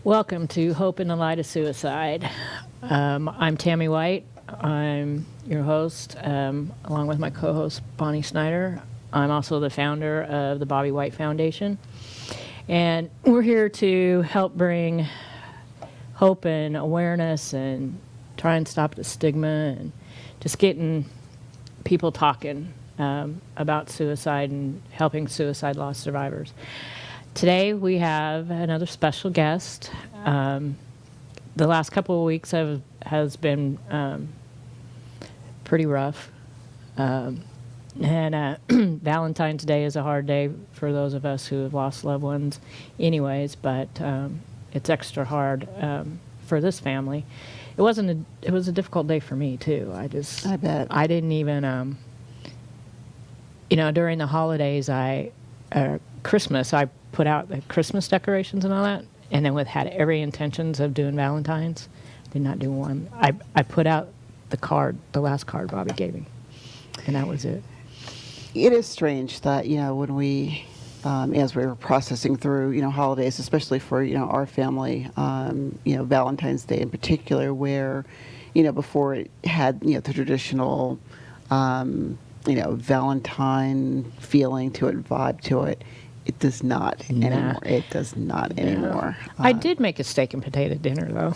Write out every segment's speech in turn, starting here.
Welcome to Hope in the Light of Suicide. I'm Tammy White. I'm your host, along with my co-host Bonnie Snyder. I'm also the founder of the Bobby White Foundation. And we're here to help bring hope and awareness and try and stop the stigma and just getting people talking about suicide and helping suicide loss survivors. Today we have another special guest. The last couple of weeks has been pretty rough. And Valentine's Day is a hard day for those of us who have lost loved ones anyways, but it's extra hard for this family. It was a difficult day for me too. I bet. I didn't even, during the holidays, Christmas, I put out the Christmas decorations and all that, and then had every intentions of doing Valentine's. Did not do one. I put out the last card Bobby gave me, and that was it. It is strange that, when we, as we were processing through, holidays, especially for, our family, Valentine's Day in particular, where, before it had, the traditional, Valentine feeling to it, vibe to it. It does not anymore. It does not anymore. I did make a steak and potato dinner, though.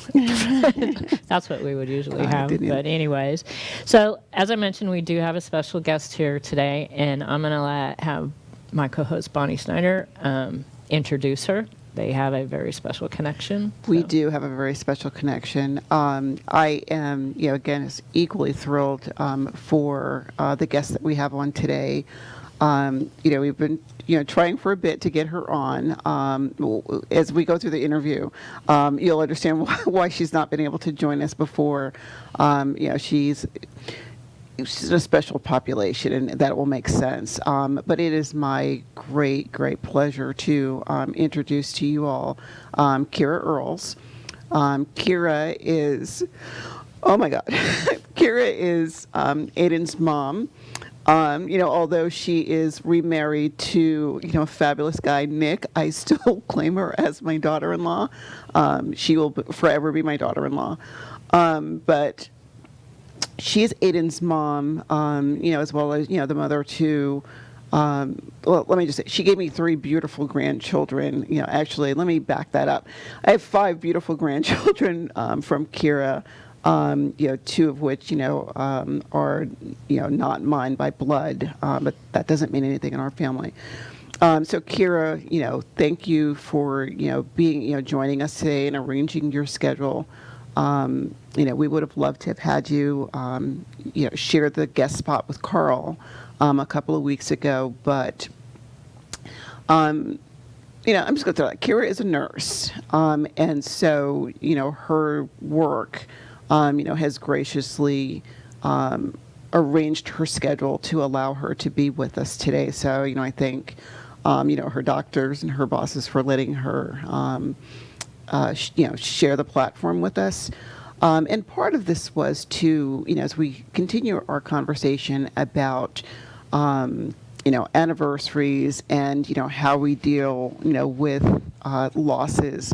That's what we would usually have. But anyways, so as I mentioned, we do have a special guest here today, and I'm going to have my co-host Bonnie Snyder introduce her. They have a very special connection. So. We do have a very special connection. I am, again, equally thrilled for the guest that we have on today. We've been, trying for a bit to get her on. As we go through the interview, you'll understand why she's not been able to join us before. She's a special population, and that will make sense. But it is my great, great pleasure to introduce to you all Kira Earls. Kira is, oh my God, Kira is Ayden's mom. Although she is remarried to, a fabulous guy, Nick, I still claim her as my daughter-in-law. She will forever be my daughter-in-law. But she is Ayden's mom, as well as, the mother to, let me just say, she gave me 3 beautiful grandchildren. Actually, let me back that up. I have 5 beautiful grandchildren from Kira. 2 of which, are, not mine by blood, but that doesn't mean anything in our family. So Kira, thank you for, being, joining us today and arranging your schedule. We would have loved to have had you, share the guest spot with Carl a couple of weeks ago, but, I'm just going to throw that. Kira is a nurse, and so, her work has graciously arranged her schedule to allow her to be with us today. So, I thank, her doctors and her bosses for letting her, share the platform with us. And part of this was to, as we continue our conversation about, anniversaries and, how we deal, with losses,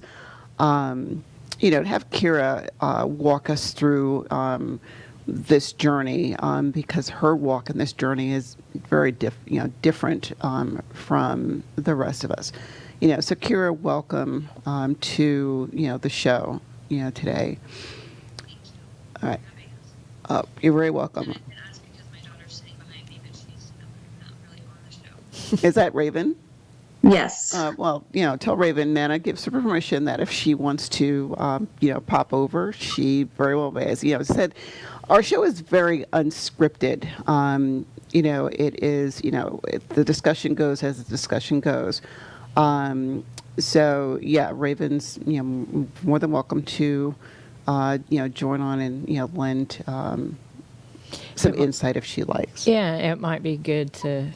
to have Kira walk us through this journey, because her walk in this journey is very different from the rest of us. So Kira, welcome to the show today. All right. Oh, you're very welcome. Is that Raven? Yes. Tell Raven Nana gives her permission that if she wants to, pop over, she very well may. As said, our show is very unscripted. It is, the discussion goes as the discussion goes. So yeah, Raven's, more than welcome to, join on and, lend some insight if she likes. Yeah, it might be good to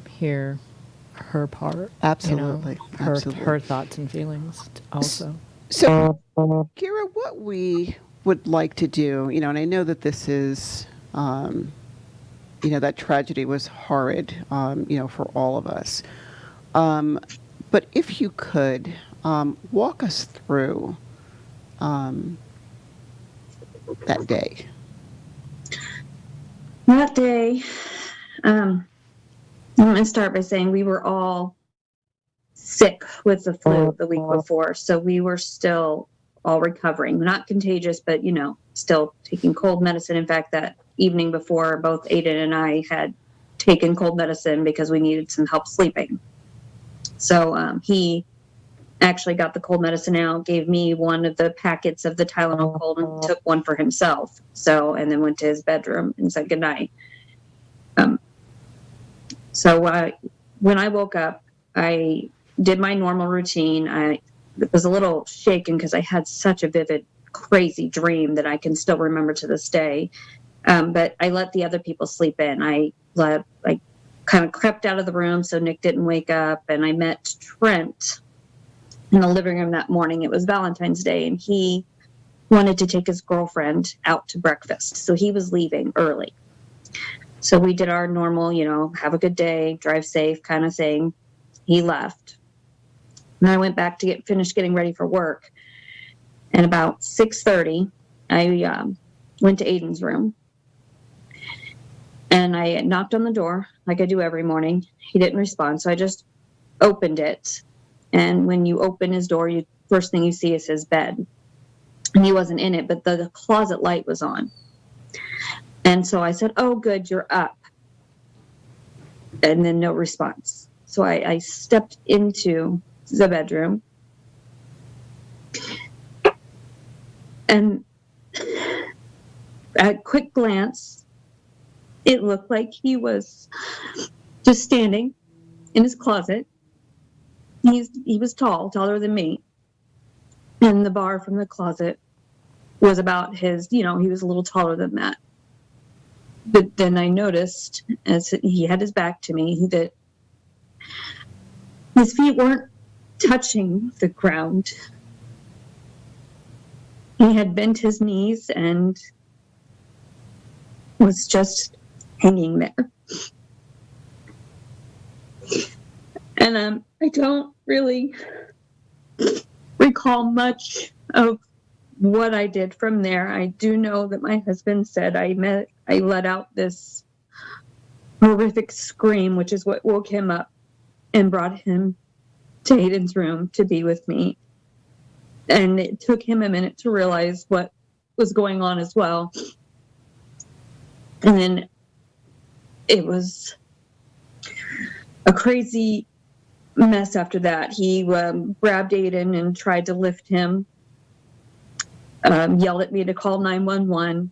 hear her part. Absolutely. Her thoughts and feelings also. So, Kira, what we would like to do, and I know that this is, that tragedy was horrid, for all of us. But if you could, Walk us through that day. That day, I'm going to start by saying we were all sick with the flu the week before. So we were still all recovering. Not contagious, but, still taking cold medicine. In fact, that evening before, both Ayden and I had taken cold medicine because we needed some help sleeping. So he actually got the cold medicine out, gave me one of the packets of the Tylenol cold, and took one for himself. And then went to his bedroom and said goodnight. When I woke up, I did my normal routine. I was a little shaken because I had such a vivid, crazy dream that I can still remember to this day. But I let the other people sleep in. I kind of crept out of the room so Nick didn't wake up, and I met Trent in the living room that morning. It was Valentine's Day, and he wanted to take his girlfriend out to breakfast. So he was leaving early. So we did our normal, have a good day, drive safe kind of thing. He left. And I went back to finish getting ready for work. And about 6:30, I went to Ayden's room. And I knocked on the door like I do every morning. He didn't respond, so I just opened it. And when you open his door, first thing you see is his bed. And he wasn't in it, but the closet light was on. And so I said, "Oh, good, you're up." And then no response. So I stepped into the bedroom. And at a quick glance, it looked like he was just standing in his closet. He was taller than me. And the bar from the closet was about his, he was a little taller than that. But then I noticed, as he had his back to me, that his feet weren't touching the ground. He had bent his knees and was just hanging there. And I don't really recall much of what I did from there. I do know that my husband said I let out this horrific scream, which is what woke him up and brought him to Ayden's room to be with me. And it took him a minute to realize what was going on as well. And then it was a crazy mess after that. He grabbed Ayden and tried to lift him, yelled at me to call 911,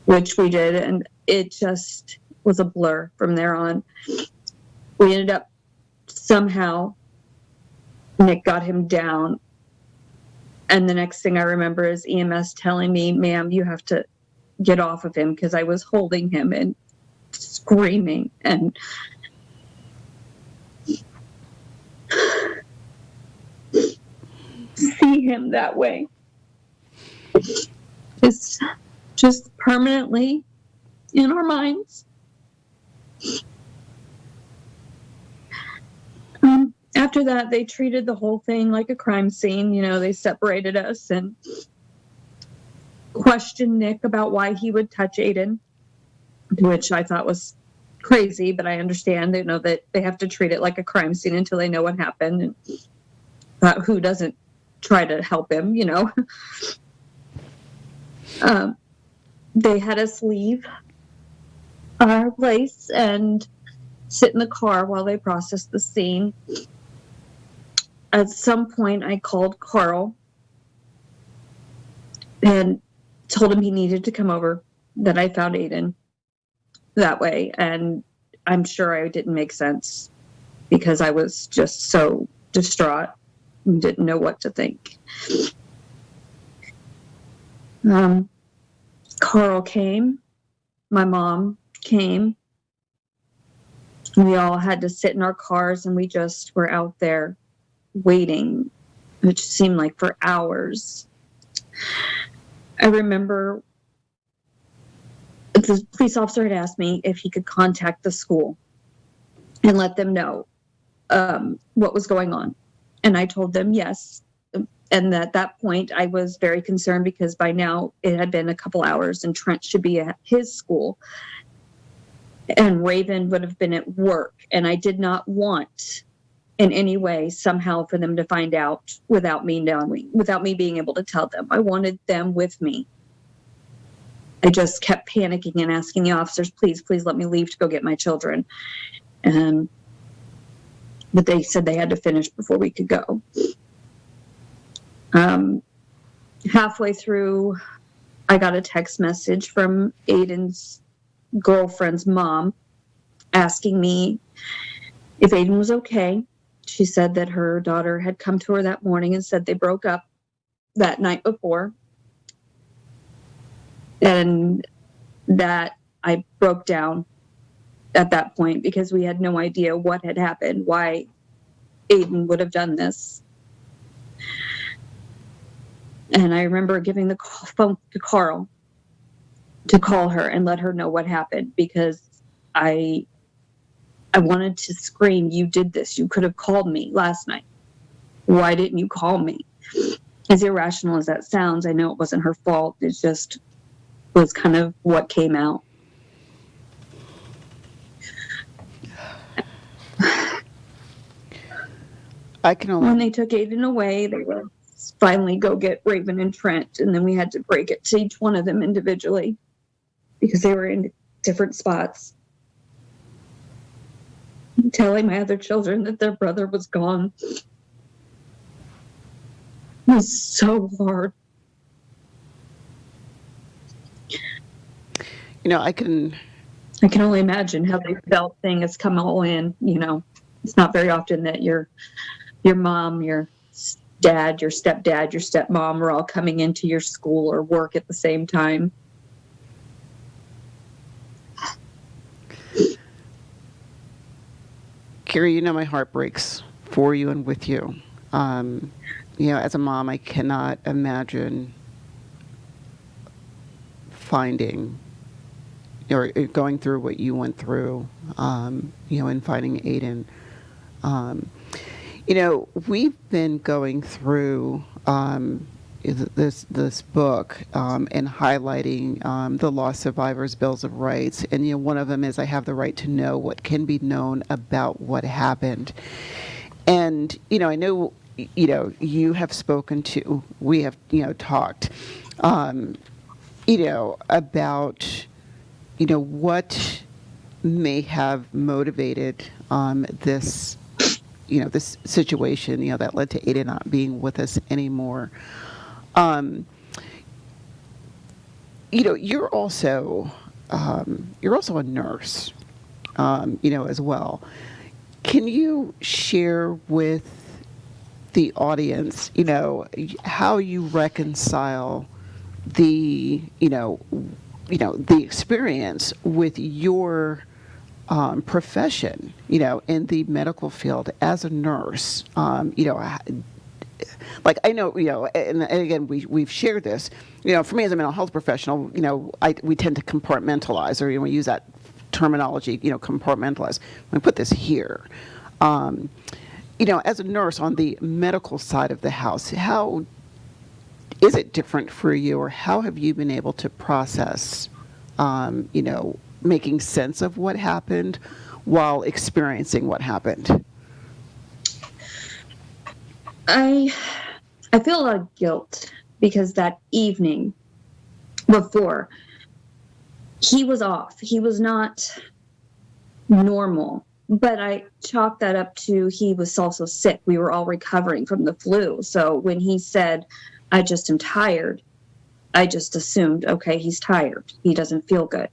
which we did, and it just was a blur from there on. We ended up somehow, Nick got him down, and the next thing I remember is EMS telling me, "Ma'am, you have to get off of him," because I was holding him and screaming. And see him that way is just permanently in our minds. After that, they treated the whole thing like a crime scene. They separated us and questioned Nick about why he would touch Ayden, which I thought was crazy, but I understand. They know that they have to treat it like a crime scene until they know what happened. And who doesn't try to help him, They had us leave our place and sit in the car while they processed the scene. At some point, I called Carl and told him he needed to come over, that I found Ayden that way. And I'm sure I didn't make sense because I was just so distraught and didn't know what to think. Carl came. My mom came. We all had to sit in our cars, and we just were out there waiting, which seemed like for hours. I remember the police officer had asked me if he could contact the school and let them know what was going on. And I told them yes. And at that point, I was very concerned because by now it had been a couple hours and Trent should be at his school. And Raven would have been at work. And I did not want in any way somehow for them to find out without me knowing, without me being able to tell them. I wanted them with me. I just kept panicking and asking the officers, please let me leave to go get my children. But they said they had to finish before we could go. Halfway through, I got a text message from Ayden's girlfriend's mom asking me if Ayden was okay. She said that her daughter had come to her that morning and said they broke up that night before. And that I broke down at that point because we had no idea what had happened, why Ayden would have done this. And I remember giving the phone to Carl to call her and let her know what happened because I wanted to scream, you did this. You could have called me last night. Why didn't you call me? As irrational as that sounds, I know it wasn't her fault. It just was kind of what came out. I can only. When they took Ayden away, they would finally go get Raven and Trent, and then we had to break it to each one of them individually because they were in different spots. Telling my other children that their brother was gone was so hard. I can only imagine how they felt seeing us come all in. It's not very often that your mom, your dad, your stepdad, your stepmom are all coming into your school or work at the same time. Kira, my heart breaks for you and with you. As a mom, I cannot imagine finding or going through what you went through, in finding Ayden. We've been going through this book and highlighting the Lost Survivors' Bills of Rights. And, one of them is I have the right to know what can be known about what happened. And, I know, you have spoken to, we have, talked, about, what may have motivated this this situation, that led to Ayden not being with us anymore. You're also a nurse, as well. Can you share with the audience, how you reconcile the, the experience with your profession, in the medical field as a nurse, like I know, and again, we've shared this, for me as a mental health professional, we tend to compartmentalize, or we use that terminology, compartmentalize. We put this here. As a nurse on the medical side of the house, how is it different for you, or how have you been able to process, making sense of what happened while experiencing what happened? I feel a lot of guilt because that evening before, he was off. He was not normal, but I chalked that up to he was also sick. We were all recovering from the flu. So when he said, I just am tired, I just assumed, okay, he's tired. He doesn't feel good.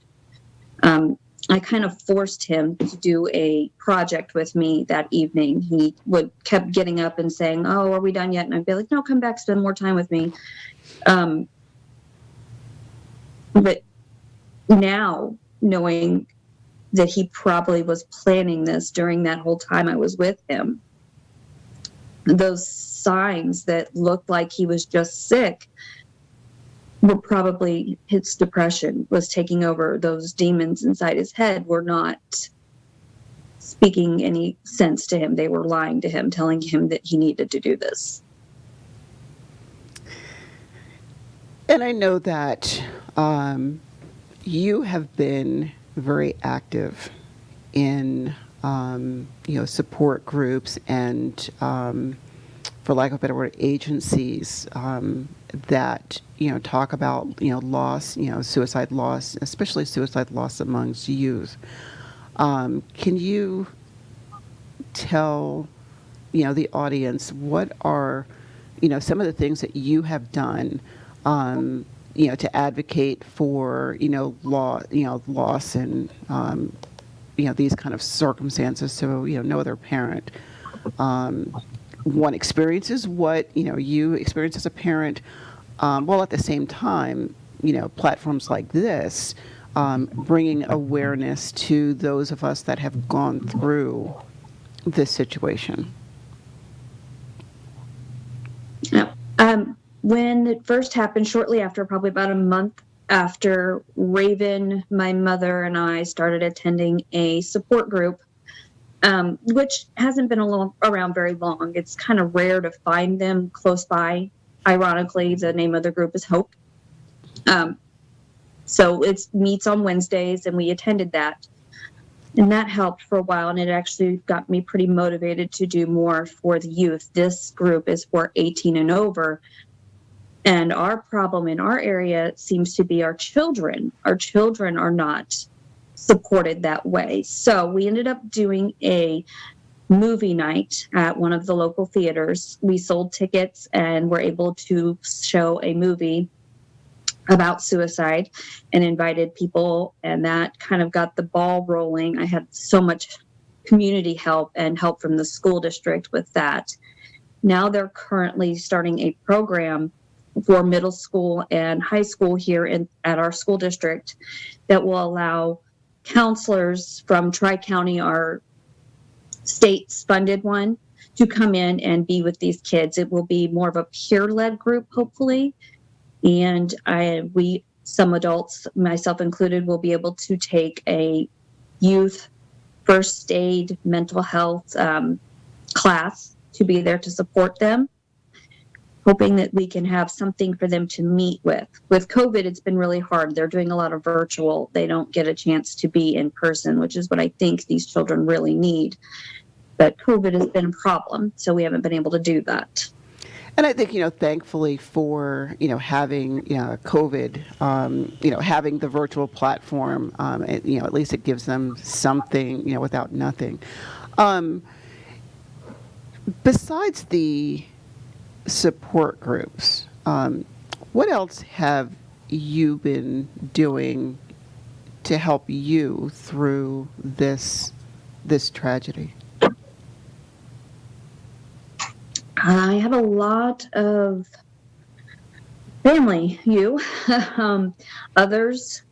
I kind of forced him to do a project with me that evening. He kept getting up and saying, oh, are we done yet? And I'd be like, no, come back, spend more time with me. But now, knowing that he probably was planning this during that whole time I was with him, those signs that looked like he was just sick were probably his depression was taking over. Those demons inside his head were not speaking any sense to him. They were lying to him, telling him that he needed to do this. And I know that you have been very active in, support groups and, for lack of a better word, agencies that, talk about, loss, suicide loss, especially suicide loss amongst youth. Can you tell, the audience what are, some of the things that you have done, to advocate for, loss and, these kind of circumstances so, no other parent, one experiences what, you experience as a parent, while at the same time, platforms like this, bringing awareness to those of us that have gone through this situation. When it first happened, shortly after, probably about a month after, Raven, my mother, and I started attending a support group, which hasn't been around very long. It's kind of rare to find them close by. Ironically, the name of the group is Hope. So it meets on Wednesdays, and we attended that. And that helped for a while, and it actually got me pretty motivated to do more for the youth. This group is for 18 and over. And our problem in our area seems to be our children. Our children are not supported that way. So we ended up doing a movie night at one of the local theaters. We sold tickets and were able to show a movie about suicide and invited people, and that kind of got the ball rolling. I had so much community help and help from the school district with that. Now they're currently starting a program for middle school and high school here at our school district that will allow counselors from Tri-County, our state's funded one, to come in and be with these kids. It will be more of a peer-led group, hopefully. And some adults, myself included, will be able to take a youth first aid mental health class to be there to support them, hoping that we can have something for them to meet with. With COVID, it's been really hard. They're doing a lot of virtual. They don't get a chance to be in person, which is what I think these children really need. But COVID has been a problem, so we haven't been able to do that. And I think, thankfully for, having, COVID, having the virtual platform, at least it gives them something, without nothing. Besides the support groups, what else have you been doing to help you through this tragedy? I have a lot of family, others.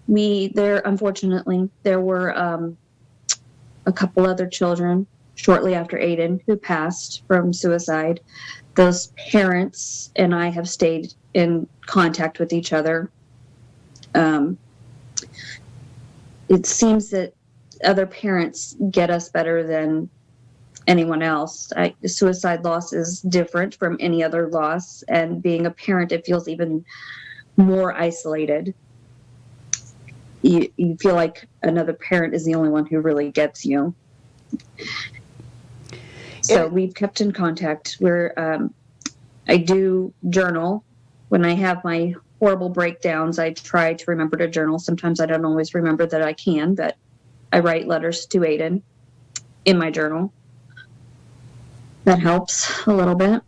Unfortunately, there were a couple other children shortly after Ayden who passed from suicide. Those parents and I have stayed in contact with each other. It seems that other parents get us better than anyone else. Suicide loss is different from any other loss, and being a parent, it feels even more isolated. You feel like another parent is the only one who really gets you. So we've kept in contact. I do journal. When I have my horrible breakdowns, I try to remember to journal. Sometimes I don't always remember that I can, but I write letters to Ayden in my journal. That helps a little bit.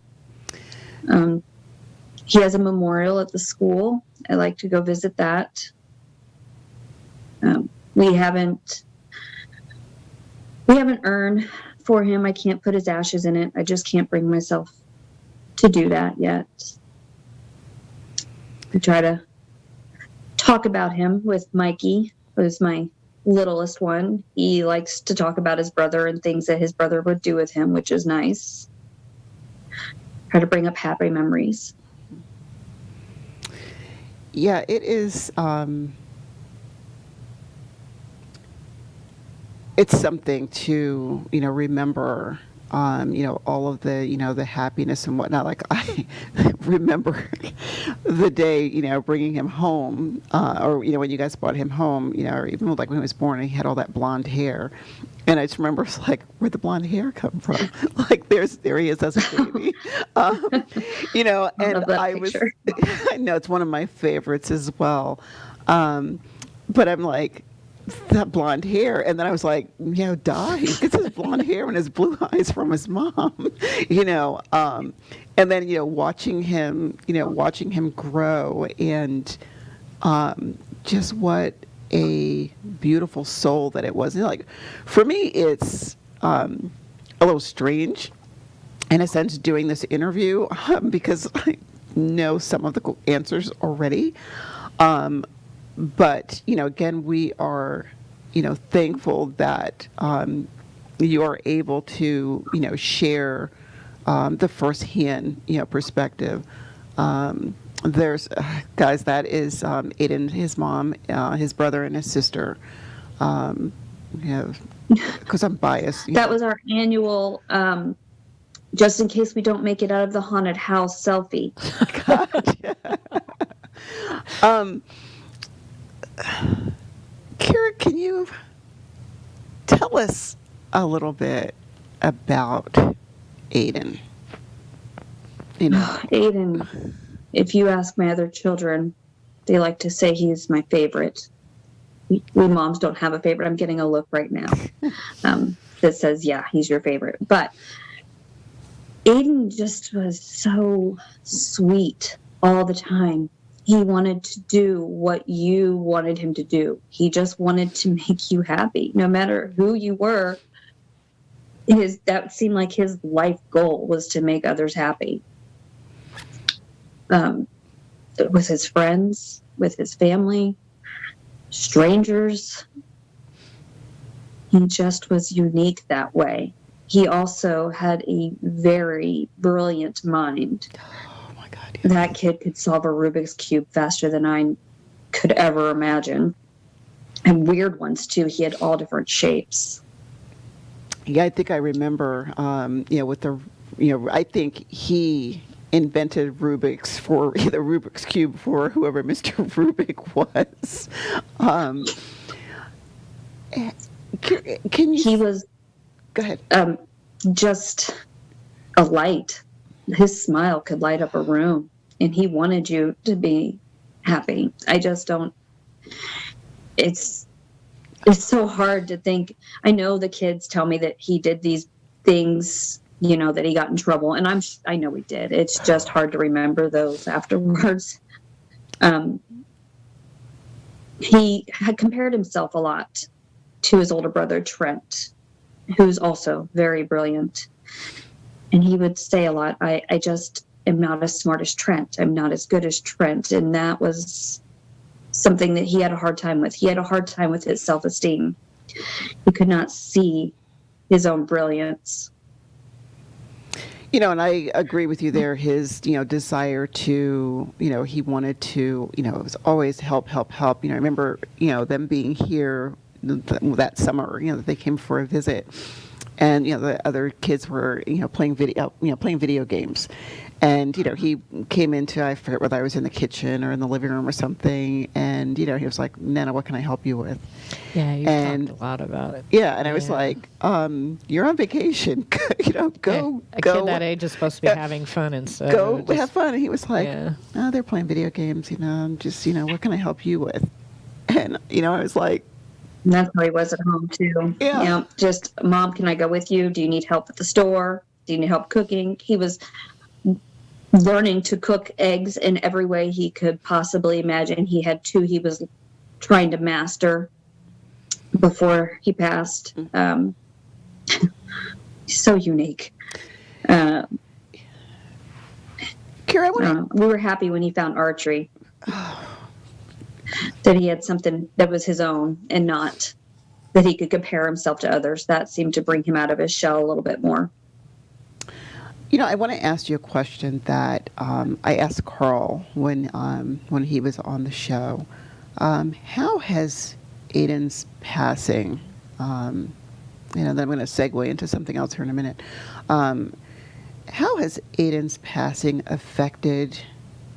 He has a memorial at the school. I like to go visit that. We haven't earned for him. I can't put his ashes in it. I just can't bring myself to do that yet. I try to talk about him with Mikey, who's my littlest one. He likes to talk about his brother and things that his brother would do with him, which is nice. Try to bring up happy memories. Yeah, it is. it's something to, remember, all of the, the happiness and whatnot. Like I remember the day, bringing him home, or, when you guys brought him home, or even like when he was born and he had all that blonde hair. And I just remember it's like, where'd the blonde hair come from? Like there he is as a baby. I And love that I picture. I know it's one of my favorites as well. But I'm like, that blonde hair. And then I was like, duh, he gets his blonde hair and his blue eyes from his mom, and then, watching him grow and, just what a beautiful soul that it was. Like, for me, it's, a little strange in a sense doing this interview, because I know some of the answers already. But, again, we are, thankful that, you are able to, share, the firsthand, perspective. There's, guys, that is, Aydin, his mom, his brother, and his sister. Because I'm biased. That was our annual, just in case we don't make it out of the haunted house selfie. Kira, can you tell us a little bit about Aydin? Aydin, if you ask my other children, they like to say he's my favorite. We moms don't have a favorite. I'm getting a look right now that says, yeah, he's your favorite. But Aydin just was so sweet all the time. He wanted to do what you wanted him to do. He just wanted to make you happy, no matter who you were. That seemed like his life goal was to make others happy. With his friends, with his family, strangers. He just was unique that way. He also had a very brilliant mind. Oh my God! Yeah. That kid could solve a Rubik's Cube faster than I could ever imagine. And weird ones too. He had all different shapes. Yeah, I think I remember, with the, I think he invented the Rubik's Cube for whoever Mr. Rubik was. Can you? He was. Go ahead. Just a light. His smile could light up a room, and he wanted you to be happy. I just don't. It's so hard to think. I know the kids tell me that he did these things, that he got in trouble, and I know he did. It's just hard to remember those afterwards. He had compared himself a lot to his older brother Trent, who's also very brilliant. And he would say a lot, I just am not as smart as Trent. I'm not as good as Trent. And that was something that he had a hard time with. He had a hard time with his self-esteem. He could not see his own brilliance. And I agree with you there. His, desire to, he wanted to, it was always help. I remember, them being here that summer, that they came for a visit, and the other kids were, playing video games. And, he came into, I forget whether I was in the kitchen or in the living room or something. And, he was like, Nana, what can I help you with? Yeah, you talked a lot about it. Yeah, and I was like, you're on vacation. Go. A kid that age is supposed to be having fun instead. Go have fun. And he was like, oh, they're playing video games, I'm just, what can I help you with? And, I was like. And that's how he was at home, too. Yeah. Just, Mom, can I go with you? Do you need help at the store? Do you need help cooking? He was learning to cook eggs in every way he could possibly imagine. He had two he was trying to master before he passed. So unique. Kira, we were happy when he found archery. That he had something that was his own and not that he could compare himself to others. That seemed to bring him out of his shell a little bit more. I want to ask you a question that I asked Carl when he was on the show. How has Aydin's passing then I'm going to segue into something else here in a minute. How has Ayden's passing affected,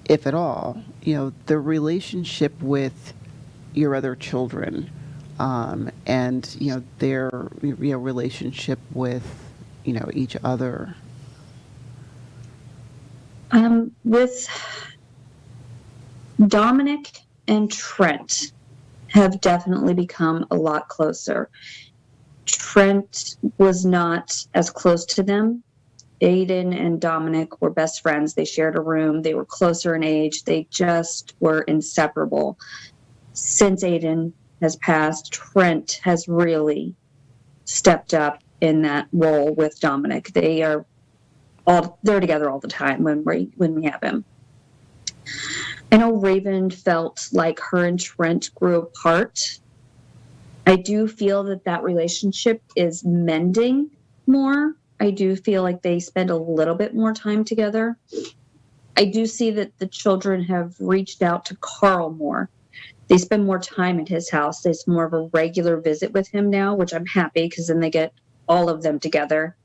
if at all, the relationship with your other children, and their relationship with each other? With Dominic and Trent have definitely become a lot closer. Trent was not as close to them. Aydin and Dominic were best friends. They shared a room. They were closer in age. They just were inseparable. Since Aydin has passed, Trent has really stepped up in that role with Dominic. They're together all the time when we have him. I know Raven felt like her and Trent grew apart. I do feel that relationship is mending more. I do feel like they spend a little bit more time together. I do see that the children have reached out to Carl more. They spend more time at his house. There's more of a regular visit with him now, which I'm happy because then they get all of them together.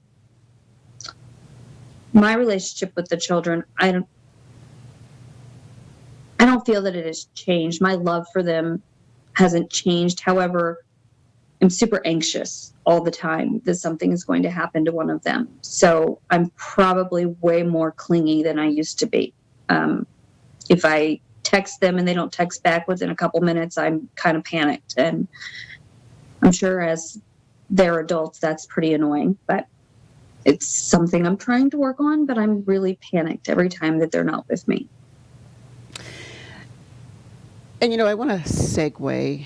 My relationship with the children, I don't feel that it has changed. My love for them hasn't changed. However, I'm super anxious all the time that something is going to happen to one of them. So I'm probably way more clingy than I used to be. If I text them and they don't text back within a couple minutes, I'm kind of panicked. And I'm sure as they're adults, that's pretty annoying. But it's something I'm trying to work on. But I'm really panicked every time that they're not with me. And, I want to segue,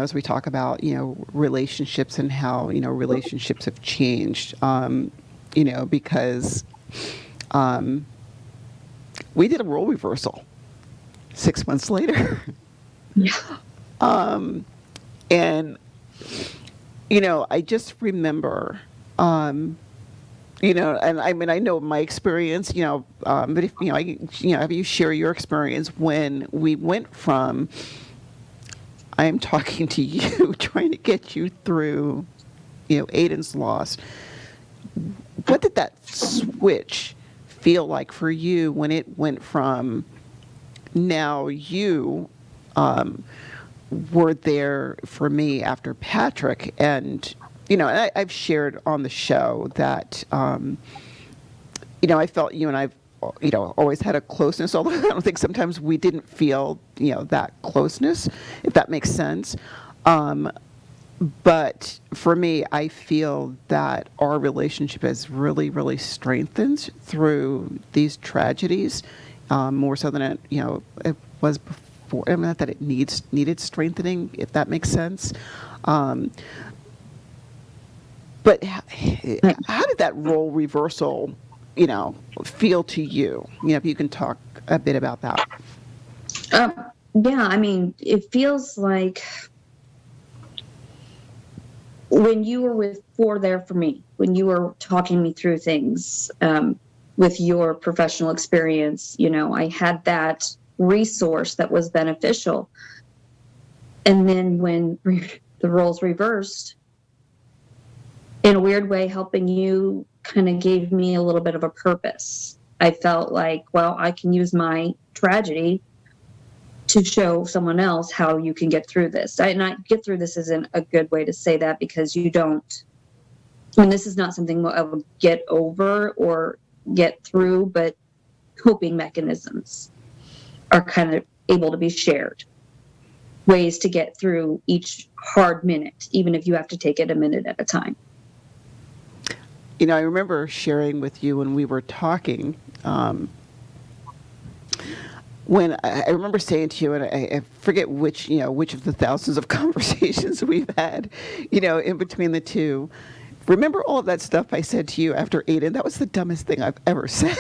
as we talk about, relationships and how, relationships have changed, because we did a role reversal 6 months later. Yeah. And, I just remember, and I mean, I know my experience, but if, have you share your experience when we went from, I am talking to you, trying to get you through, Ayden's loss. What did that switch feel like for you when it went from now you were there for me after Patrick, and and I've shared on the show that, I felt you and I've, always had a closeness, although I don't think sometimes we didn't feel, that closeness, if that makes sense. But for me, I feel that our relationship has really, really strengthened through these tragedies, more so than it was before. I mean, not that it needed strengthening, if that makes sense. But how did that role reversal, feel to you? If you can talk a bit about that. Yeah, I mean, it feels like when you were there for me, when you were talking me through things, with your professional experience, I had that resource that was beneficial. And then when the roles reversed, in a weird way, helping you kind of gave me a little bit of a purpose. I felt like, well, I can use my tragedy to show someone else how you can get through this. Get through this isn't a good way to say that, because this is not something I will get over or get through, but coping mechanisms are kind of able to be shared. Ways to get through each hard minute, even if you have to take it a minute at a time. I remember sharing with you when we were talking, when I remember saying to you, and I forget which of the thousands of conversations we've had, in between the two. Remember all of that stuff I said to you after Ayden? That was the dumbest thing I've ever said.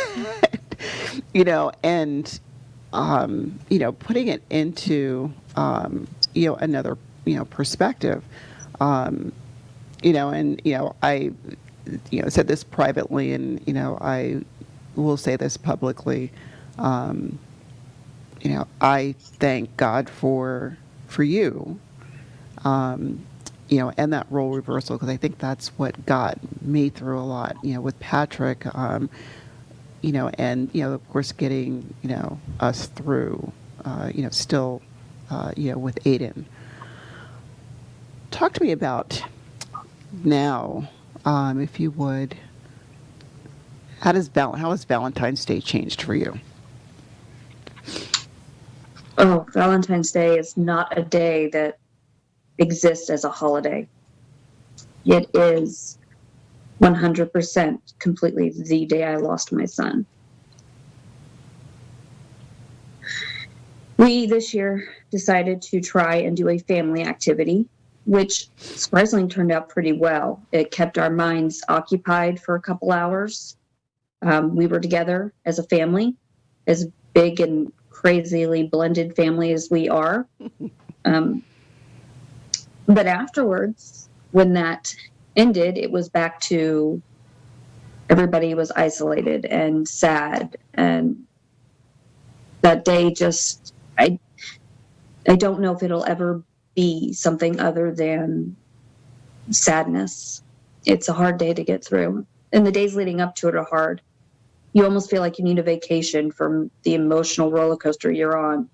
And putting it into another perspective. And I said this privately, and I will say this publicly. I thank God for you, and that role reversal, because I think that's what got me through a lot, with Patrick, and, of course, getting, us through, still, with Aydin. Talk to me about now, if you would. How has Valentine's Day changed for you? Oh, Valentine's Day is not a day that exists as a holiday. It is 100% completely the day I lost my son. We this year decided to try and do a family activity, which surprisingly turned out pretty well. It kept our minds occupied for a couple hours. We were together as a family, as big and crazily blended family as we are. But afterwards, when that ended, it was back to everybody was isolated and sad. And that day just, I don't know if it'll ever be something other than sadness. It's a hard day to get through. And the days leading up to it are hard. You almost feel like you need a vacation from the emotional roller coaster you're on.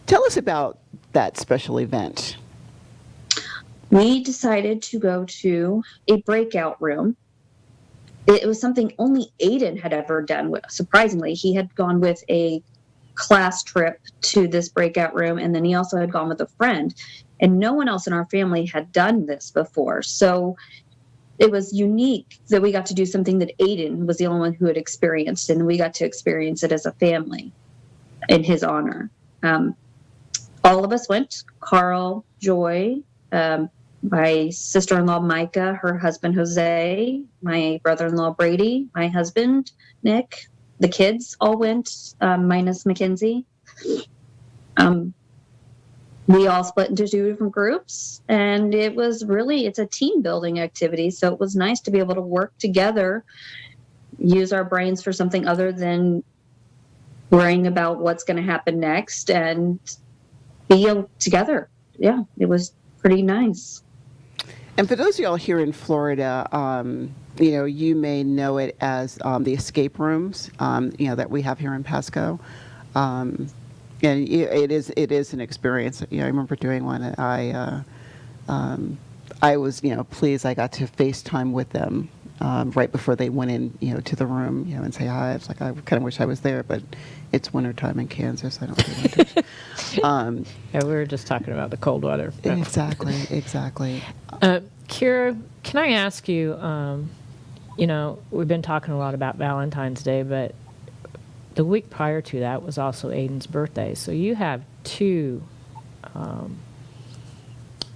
Tell us about that special event. We decided to go to a breakout room. It was something only Ayden had ever done. Surprisingly, he had gone with a class trip to this breakout room, and then he also had gone with a friend. And no one else in our family had done this before. So it was unique that we got to do something that Ayden was the only one who had experienced, and we got to experience it as a family in his honor. All of us went, Carl, Joy, my sister-in-law, Micah, her husband, Jose, my brother-in-law, Brady, my husband, Nick. The kids all went, minus Mackenzie. We all split into 2 different groups, and it's a team building activity. So it was nice to be able to work together, use our brains for something other than worrying about what's going to happen next, and be together. Yeah, it was pretty nice. And for those of y'all here in Florida, you may know it as the escape rooms, that we have here in Pasco. And it is an experience. I remember doing one. And I was pleased. I got to FaceTime with them right before they went in to the room and say hi. It's like I kind of wish I was there, but it's wintertime in Kansas. I don't do winters. Yeah, we were just talking about the cold weather. Exactly. Kira, can I ask you? We've been talking a lot about Valentine's Day, but the week prior to that was also Ayden's birthday. So you have 2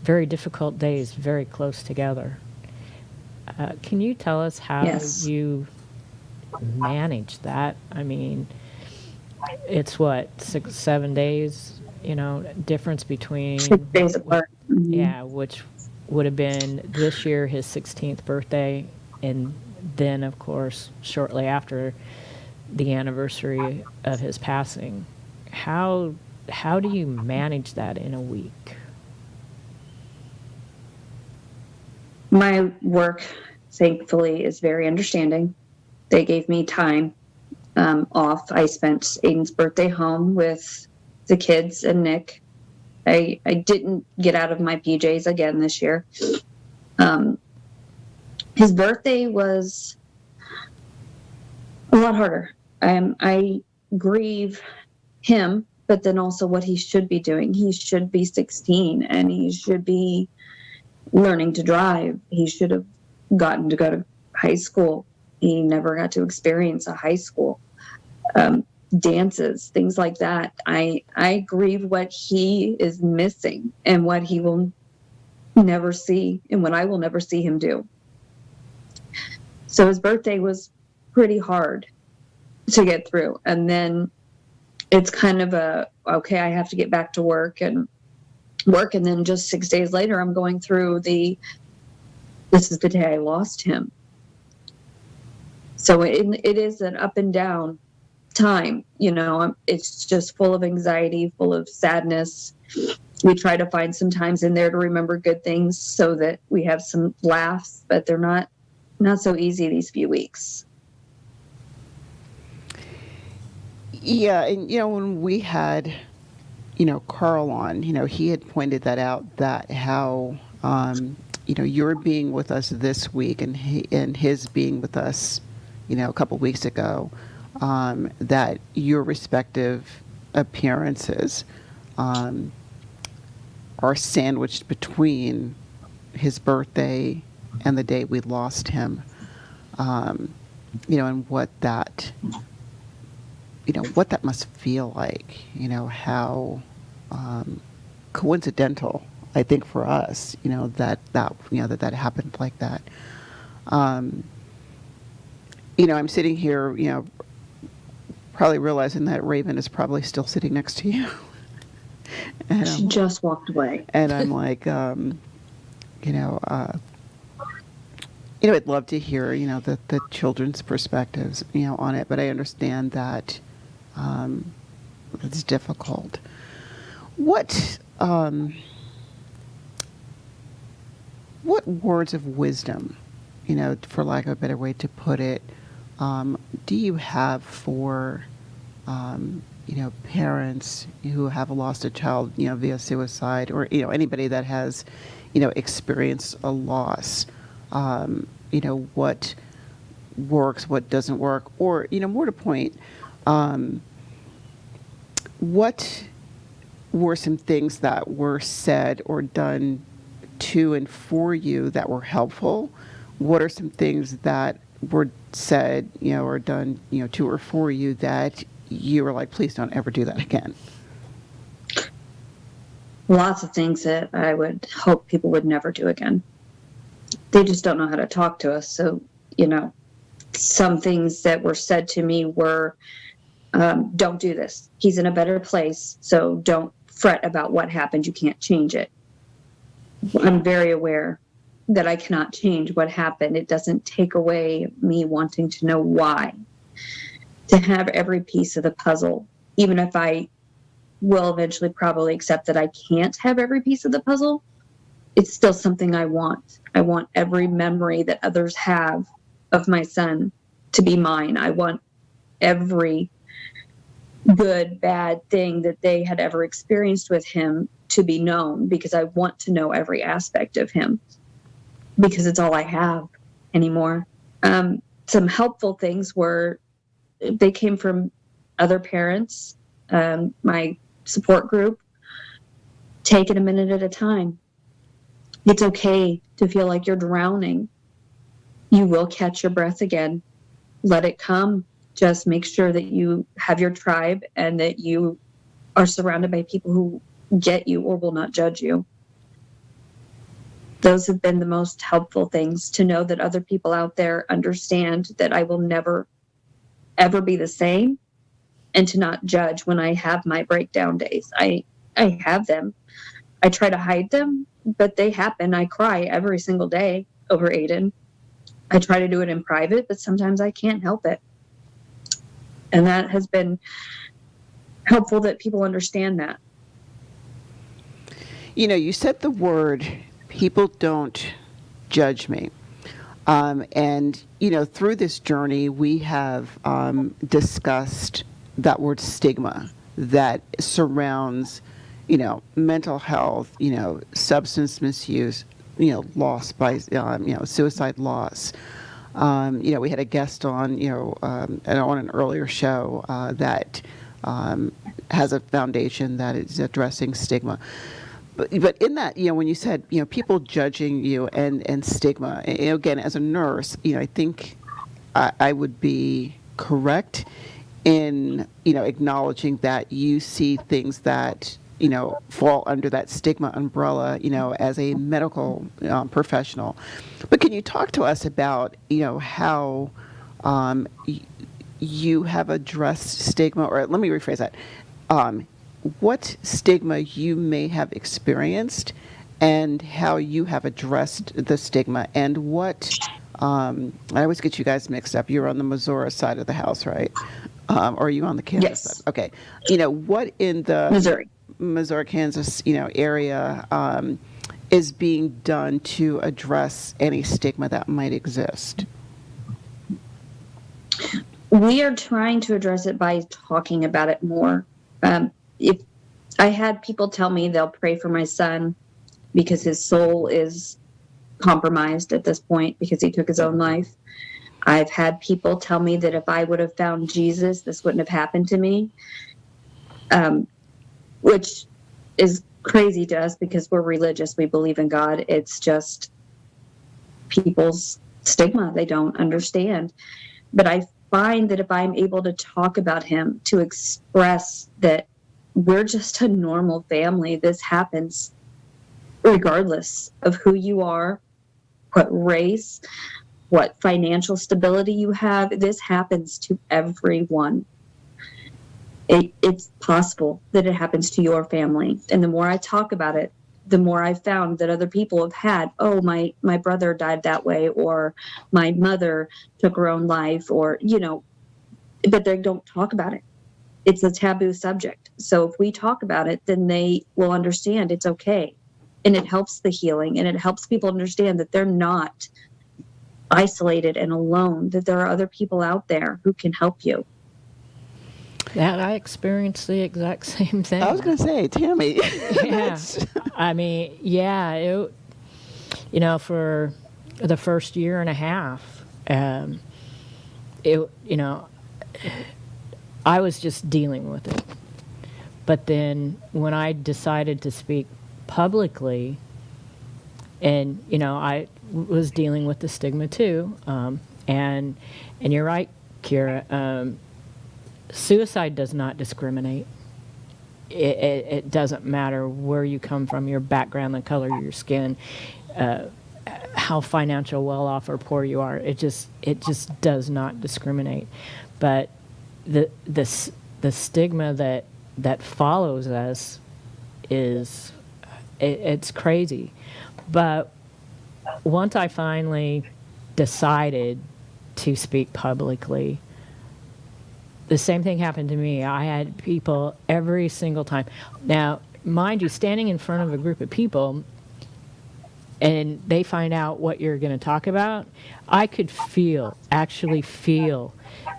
very difficult days very close together. Can you tell us how you manage that? I mean, it's 6, 7 days, difference between 6 days apart. Mm-hmm. Yeah, which would have been this year his 16th birthday, and then of course shortly after the anniversary of his passing. How do you manage that in a week? My work, thankfully, is very understanding. They gave me time off. I spent Ayden's birthday home with the kids and Nick. I didn't get out of my PJs again this year. His birthday was a lot harder. I grieve him, but then also what he should be doing. He should be 16 and he should be learning to drive. He should have gotten to go to high school. He never got to experience a high school. Dances, things like that. I grieve what he is missing and what he will never see and what I will never see him do. So his birthday was pretty hard to get through. And then it's kind of okay, I have to get back to work. And then just 6 days later, I'm going through this is the day I lost him. So it is an up and down time. It's just full of anxiety, full of sadness. We try to find some times in there to remember good things so that we have some laughs, but they're not so easy these few weeks. Yeah, and when we had Carl on, he had pointed that out, that how your being with us this week and his being with us a couple weeks ago, that your respective appearances are sandwiched between his birthday and the day we lost him, and what that must feel like, how coincidental, I think, for us, that happened like that. I'm sitting here, probably realizing that Raven is probably still sitting next to you. And she just walked away. And I'm like, I'd love to hear, the children's perspectives, on it, but I understand that it's difficult. What words of wisdom, for lack of a better way to put it, do you have for, parents who have lost a child, via suicide, or, anybody that has, experienced a loss? What works, what doesn't work, or, more to point, what were some things that were said or done to and for you that were helpful? What are some things that were said, or done, to or for you that you were like, please don't ever do that again? Lots of things that I would hope people would never do again. They just don't know how to talk to us. So, some things that were said to me were, don't do this. He's in a better place, so don't fret about what happened. You can't change it. I'm very aware that I cannot change what happened. It doesn't take away me wanting to know why. To have every piece of the puzzle, even if I will eventually probably accept that I can't have every piece of the puzzle, it's still something I want. I want every memory that others have of my son to be mine. I want every good, bad thing that they had ever experienced with him to be known, because I want to know every aspect of him, because it's all I have anymore. Some helpful things were, they came from other parents, my support group. Take it a minute at a time. It's okay to feel like you're drowning. You will catch your breath again. Let it come. Just make sure that you have your tribe and that you are surrounded by people who get you or will not judge you. Those have been the most helpful things, to know that other people out there understand that I will never, ever be the same, and to not judge when I have my breakdown days. I have them. I try to hide them, but they happen. I cry every single day over Ayden. I try to do it in private, but sometimes I can't help it. And that has been helpful, that people understand that. You said the word, people don't judge me. And, through this journey, we have discussed that word stigma that surrounds, mental health, substance misuse, loss by, suicide loss. We had a guest on, on an earlier show that has a foundation that is addressing stigma. But in that, when you said, people judging you and stigma, again, as a nurse, I think I would be correct in, acknowledging that you see things that, fall under that stigma umbrella, as a medical professional. But can you talk to us about, how you have addressed stigma, or let me rephrase that. What stigma you may have experienced, and how you have addressed the stigma, and what, I always get you guys mixed up. You're on the Missouri side of the house, right? Or are you on the Kansas Yes. side? Okay. What in the... Missouri. Missouri, Kansas, area is being done to address any stigma that might exist? We are trying to address it by talking about it more. If I had people tell me they'll pray for my son because his soul is compromised at this point because he took his own life. I've had people tell me that if I would have found Jesus, this wouldn't have happened to me, which is crazy to us because we're religious. We believe in God. It's just people's stigma. They don't understand. But I find that if I'm able to talk about him, to express that we're just a normal family, this happens regardless of who you are, what race, what financial stability you have. This happens to everyone. It's possible that it happens to your family. And the more I talk about it, the more I found that other people have had, oh, my brother died that way, or my mother took her own life, or, but they don't talk about it. It's a taboo subject. So if we talk about it, then they will understand it's okay. And it helps the healing, and it helps people understand that they're not isolated and alone, that there are other people out there who can help you. That I experienced the exact same thing. I was going to say, Tammy. Yeah. I mean, for the first year and a half, I was just dealing with it. But then when I decided to speak publicly, and, I was dealing with the stigma too, and you're right, Kira, suicide does not discriminate. It doesn't matter where you come from, your background, the color of your skin, how financial well off or poor you are. It just does not discriminate. But the stigma that follows us is it's crazy. But once I finally decided to speak publicly, the same thing happened to me. I had people every single time. Now, mind you, standing in front of a group of people and they find out what you're going to talk about, I could actually feel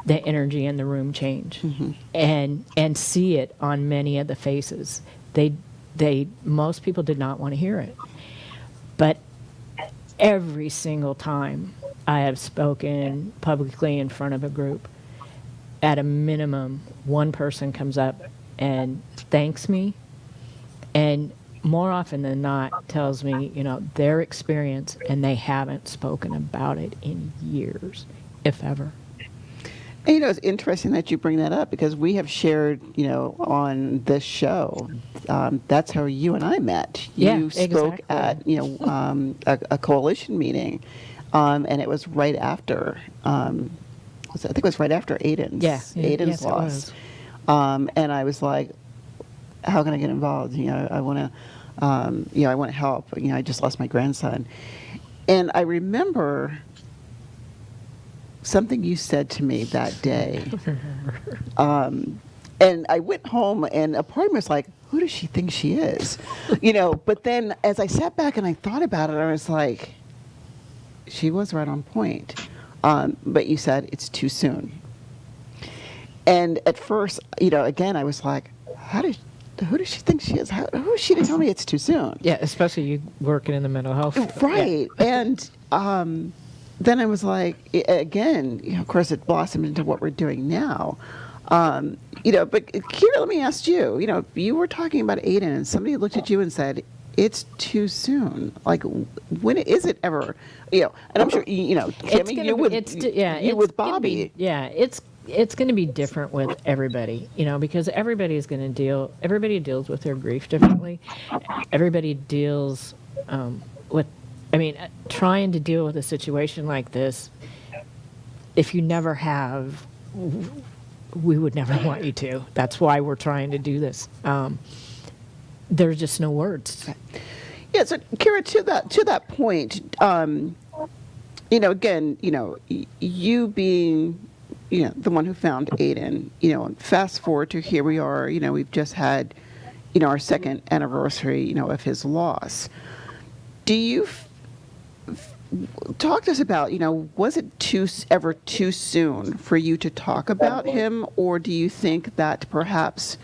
the energy in the room change, and see it on many of the faces. Most people did not want to hear it. But every single time I have spoken publicly in front of a group, at a minimum, one person comes up and thanks me, and more often than not tells me, their experience, and they haven't spoken about it in years, if ever. And, it's interesting that you bring that up, because we have shared, on this show, that's how you and I met. You spoke exactly. at, a coalition meeting, and it was right after, I think it was right after Ayden's yes, loss. And I was like, how can I get involved? I want to, I want to help. I just lost my grandson. And I remember something you said to me that day. And I went home, and a part of me was like, who does she think she is? But then as I sat back and I thought about it, I was like, she was right on point. But you said it's too soon. And at first, again, I was like, who does she think she is? Who is she to tell me it's too soon? Yeah, especially you working in the mental health field. Right. Yeah. And then I was like, again, of course, it blossomed into what we're doing now. But Kira, let me ask you, if you were talking about Ayden and somebody looked at you and said, it's too soon. Like, when is it ever? And I'm sure, Tammy, you with Bobby. It's going to be different with everybody, because everybody deals with their grief differently. Everybody deals trying to deal with a situation like this, if you never have, we would never want you to. That's why we're trying to do this. There's just no words. Yeah, so Kira, to that point, again, you being, the one who found Ayden, fast forward to here we are, we've just had, our second anniversary, of his loss. Do you talk to us about, was it ever too soon for you to talk about him, or do you think that perhaps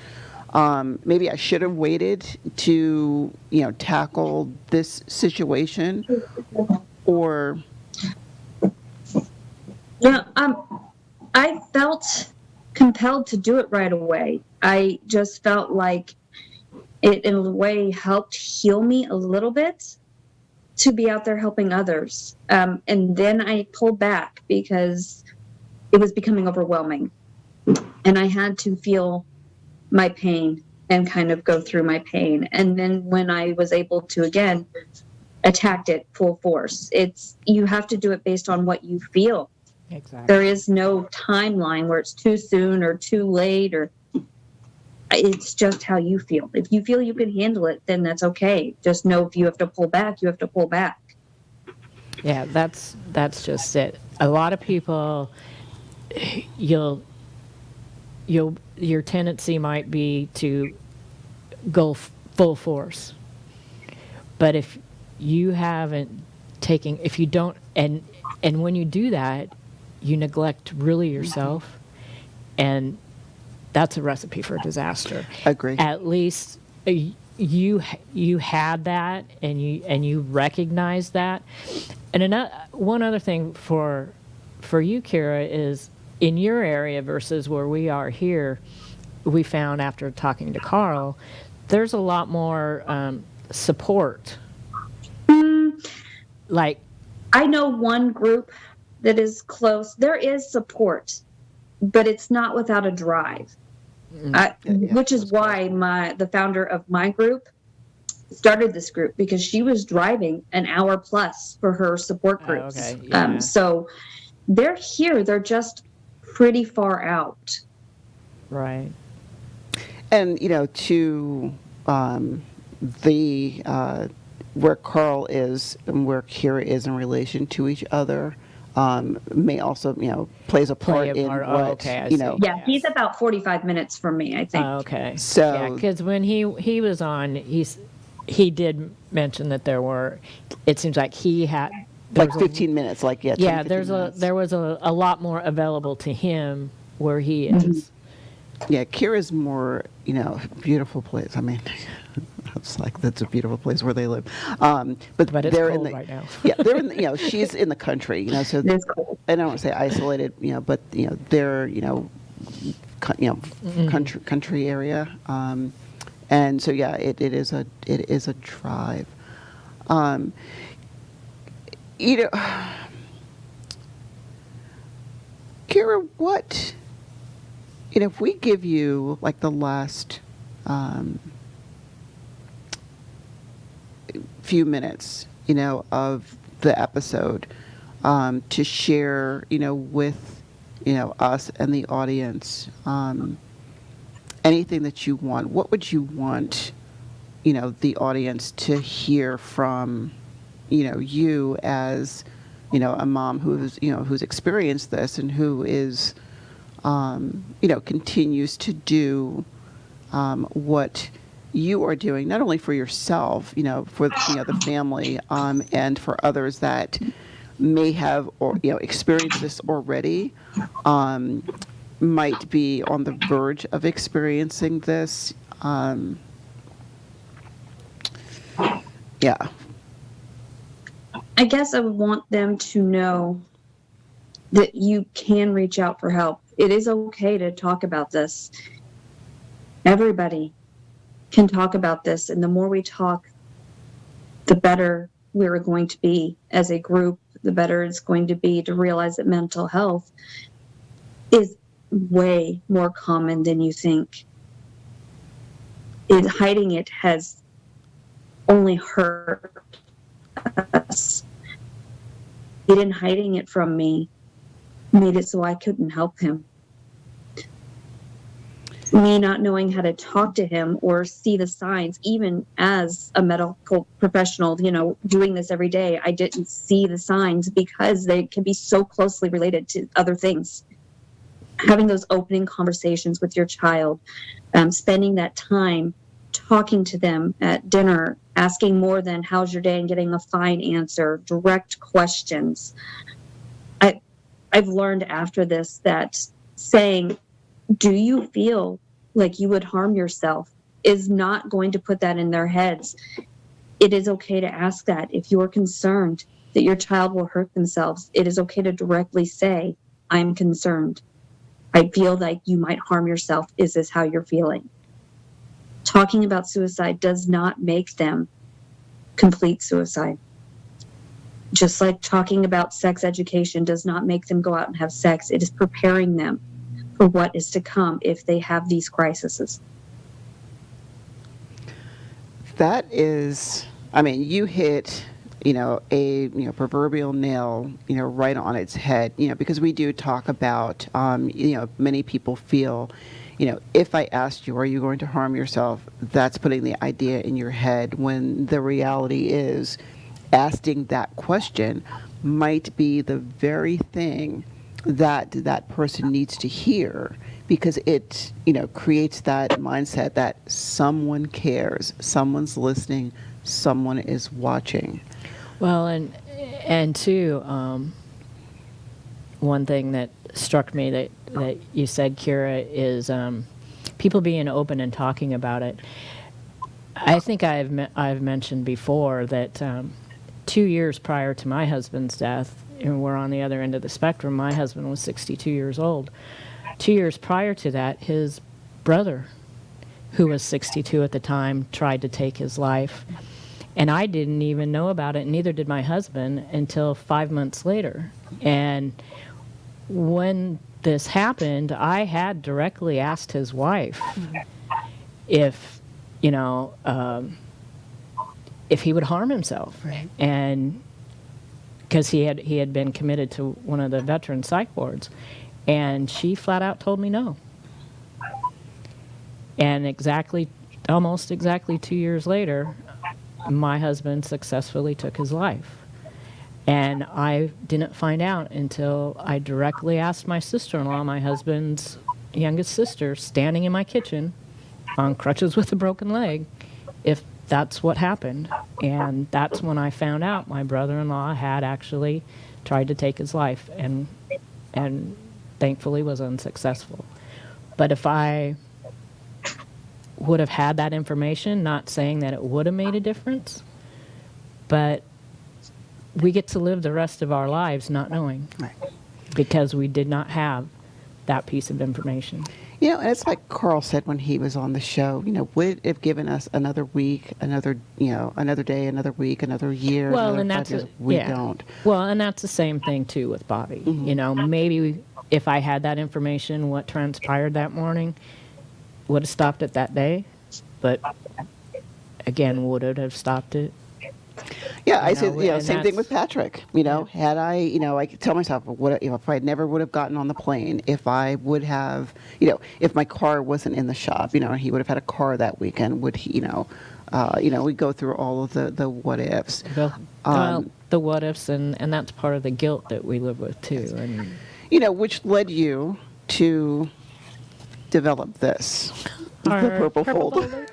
maybe I should have waited to, tackle this situation, or? Yeah, I felt compelled to do it right away. I just felt like it, in a way, helped heal me a little bit to be out there helping others. And then I pulled back because it was becoming overwhelming. And I had to feel my pain and kind of go through my pain. And then when I was able to, again, attacked it full force, you have to do it based on what you feel. Exactly. There is no timeline where it's too soon or too late, or it's just how you feel. If you feel you can handle it, then that's okay. Just know if you have to pull back, you have to pull back. Yeah, that's just it. A lot of people, your tendency might be to go full force, but if you haven't taken, if you don't, and when you do that, you neglect really yourself, and that's a recipe for disaster. Agree. At least you had that, and you recognize that. And one other thing for you, Kira, is in your area versus where we are here, we found after talking to Carl, there's a lot more support. Like, I know one group that is close. There is support, but it's not without a drive. Which is why the founder of my group started this group, because she was driving an hour plus for her support groups. Okay. Yeah. So they're here. They're just pretty far out. Right. And, to the where Carl is and where Kira is in relation to each other, may also, plays a part in what, I see. Yeah, he's about 45 minutes from me, I think. Okay. So, yeah, because when he was on, he did mention that it seems like he had like 15 minutes, like, yeah. 10, yeah, 15 minutes. there was a lot more available to him where he is. Yeah, Kira's more, beautiful place. I mean, it's like, that's a beautiful place where they live. But it's they're cold in the, right now. Yeah, they're in the, she's in the country, so It's cold. I don't want to say isolated, but, they're, country area. And so, yeah, it is a drive. Kira, what, if we give you like the last few minutes, of the episode, to share, with, us and the audience, anything that you want, what would you want, the audience to hear from, you as, a mom who's experienced this and who is, continues to do what you are doing, not only for yourself, for the family, and for others that may have or experienced this already, might be on the verge of experiencing this. Yeah. I guess I would want them to know that you can reach out for help. It is okay to talk about this. Everybody can talk about this, and the more we talk, the better we're going to be as a group, the better it's going to be to realize that mental health is way more common than you think. Hiding it has only hurt us. Aydin hiding it from me made it so I couldn't help him. Me not knowing how to talk to him or see the signs, even as a medical professional, doing this every day, I didn't see the signs because they can be so closely related to other things. Having those opening conversations with your child, spending that time talking to them at dinner, asking more than how's your day and getting a fine answer, direct questions. I've learned after this that saying, do you feel like you would harm yourself, is not going to put that in their heads. It is okay to ask that. If you're concerned that your child will hurt themselves, it is okay to directly say, I'm concerned. I feel like you might harm yourself. Is this how you're feeling? Talking about suicide does not make them complete suicide. Just like talking about sex education does not make them go out and have sex. It is preparing them for what is to come if they have these crises. That is, I mean, you hit, a proverbial nail, right on its head, because we do talk about, many people feel, if I asked you, are you going to harm yourself? That's putting the idea in your head, when the reality is asking that question might be the very thing that that person needs to hear, because it creates that mindset that someone cares, someone's listening, someone is watching. Well, and too, one thing that struck me that you said, Kira, is people being open and talking about it. I think I've mentioned before that 2 years prior to my husband's death, and we're on the other end of the spectrum, my husband was 62 years old. 2 years prior to that, his brother, who was 62 at the time, tried to take his life. And I didn't even know about it, and neither did my husband, until 5 months later. And when this happened, I had directly asked his wife if, if he would harm himself. Right. And because he had been committed to one of the veteran psych wards. And she flat out told me no. And almost exactly 2 years later, my husband successfully took his life. And I didn't find out until I directly asked my sister-in-law, my husband's youngest sister, standing in my kitchen on crutches with a broken leg, if that's what happened. And that's when I found out my brother-in-law had actually tried to take his life and thankfully was unsuccessful. But if I would have had that information, not saying that it would have made a difference, but we get to live the rest of our lives not knowing. Right. Because we did not have that piece of information. And it's like Carl said when he was on the show, would it have given us another week, another day, another week, another year? Well, another and 5 that's years? We don't. Well, and that's the same thing too with Bobby. Mm-hmm. Maybe if I had that information, what transpired that morning, would have stopped it that day. But again, would it have stopped it? Yeah, I said, same thing with Patrick. Yeah. Had I, I could tell myself, if I never would have gotten on the plane, if I would have, if my car wasn't in the shop, he would have had a car that weekend. Would he, we go through all of the what ifs. Well, the what ifs, and that's part of the guilt that we live with too. And which led you to develop this, the Our purple purple folder.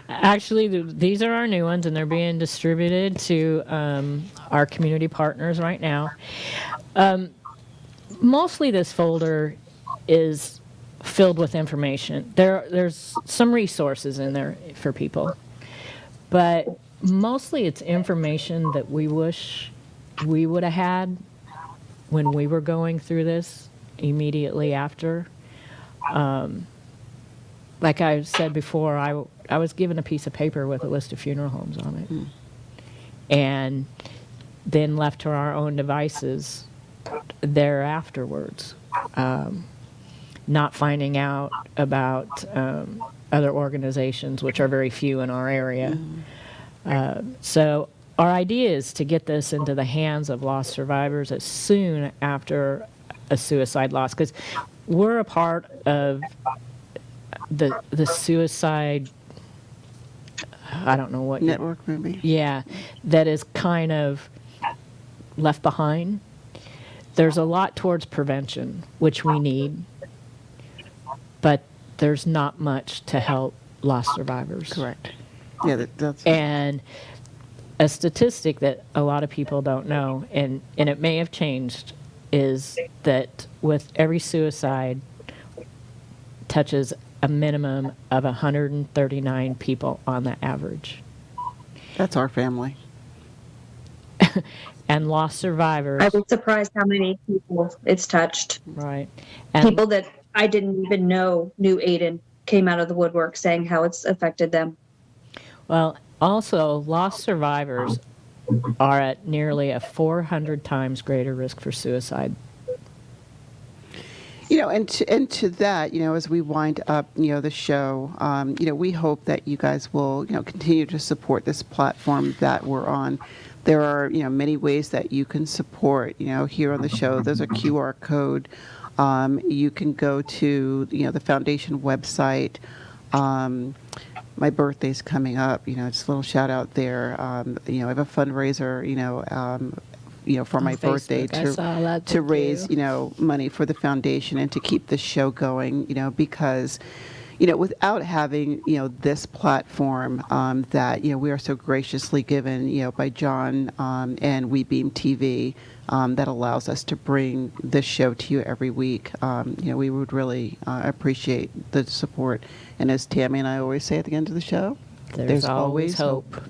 Actually, these are our new ones, and they're being distributed to our community partners right now. Mostly this folder is filled with information. There's some resources in there for people, but mostly it's information that we wish we would have had when we were going through this immediately after. Like I said before, I was given a piece of paper with a list of funeral homes on it, and then left to our own devices there afterwards, not finding out about other organizations, which are very few in our area. So our idea is to get this into the hands of lost survivors as soon after a suicide loss, because we're a part of the suicide, I don't know what Network, maybe. Yeah, that is kind of left behind. There's a lot towards prevention, which we need, but there's not much to help lost survivors. Correct. Yeah, that's And a statistic that a lot of people don't know, and it may have changed, is that with every suicide touches a minimum of 139 people on the average. that's our family. And lost survivors, I was surprised how many people it's touched. right? And People that I didn't even know knew Aydin came out of the woodwork saying how it's affected them. well, also lost survivors are at nearly a 400 times greater risk for suicide. And to that, as we wind up, the show, we hope that you guys will, continue to support this platform that we're on. There are, many ways that you can support, here on the show. There's a QR code. You can go to, the foundation website. My birthday's coming up, just a little shout out there. I have a fundraiser, for On my birthday Facebook, I saw that, to thank raise, you. money for the foundation and to keep the show going, because, without having, this platform that, we are so graciously given, by John and We Beam TV, that allows us to bring this show to you every week. We would really appreciate the support. And as Tammy and I always say at the end of the show, There's always hope.